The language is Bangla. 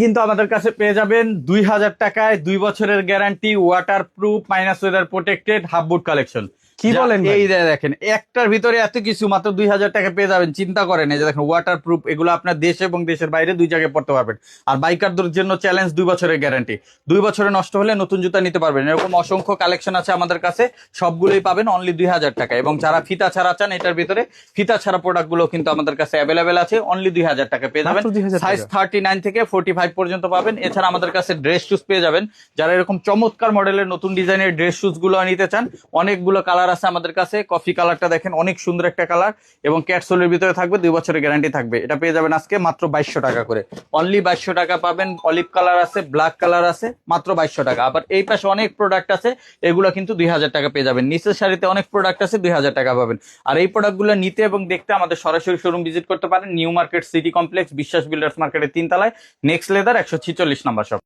কিন্তু আমাদের কাছে পেয়ে যাবেন 2000 টাকায় 2 বছরের গ্যারান্টি, water proof, minus weather protected half boot collection. কি বলেন ভাই? এই যে দেখেন একটার ভিতরে এত কিছু মাত্র 2000 টাকা পেয়ে যাবেন, চিন্তা করেন। এই যে দেখেন ওয়াটার প্রুফ, এগুলো আপনার দেশ এবং দেশের বাইরে দুই জায়গায় পড়তে পারবেন। আর বাইকারদের জন্য চ্যালেঞ্জ 2 বছরের গ্যারান্টি, 2 বছরে নষ্ট হলে নতুন জুতা নিতে পারবেন। এরকম অসংখ্য কালেকশন আছে আমাদের কাছে, সবগুলোই পাবেন অনলি 2000 টাকা। এবং যারা ফিতা ছাড়া চান, এটার ভিতরে ফিতা ছাড়া প্রোডাক্ট গুলো কিন্তু আমাদের কাছে অ্যাভেলেবেল আছে, অনলি 2000 টাকা পেয়ে যাবেন। মাত্র 2000 সাইজ টাকা। 39 থেকে 45 পর্যন্ত পাবেন। এছাড়া আমাদের কাছে ড্রেস শুজ পেয়ে যাবেন, যারা এরকম চমৎকার মডেলের নতুন ডিজাইনের ড্রেস শুজ গুলো নিতে চান। অনেকগুলো কালার আছে আমাদের কাছে। কফি কালারটা দেখেন, অনেক সুন্দর একটা কালার, এবং ক্যাটসোলের ভিতরে থাকবে, 2 বছরের গ্যারান্টি থাকবে। এটা পেয়ে যাবেন আজকে মাত্র 2200 টাকা করে, অনলি 2200 টাকা পাবেন। অলিভ কালার আছে, ব্ল্যাক কালার আছে, মাত্র 2200 টাকা। আবার এই পাশে অনেক প্রোডাক্ট আছে, এগুলো কিন্তু 2000 টাকা পেয়ে যাবেন। নিচের সারিতে অনেক প্রোডাক্ট আছে, 2000 টাকা পাবেন। আর এই প্রোডাক্টগুলো নিতে এবং দেখতে আমাদের সরাসরি শোরুম ভিজিট করতে পারেন, নিউ মার্কেট সিটি কমপ্লেক্স, বিশ্বাস বিল্ডার্স মার্কেটের 3 তলায়, নেক্সট লেদার 146 নাম্বার শপ।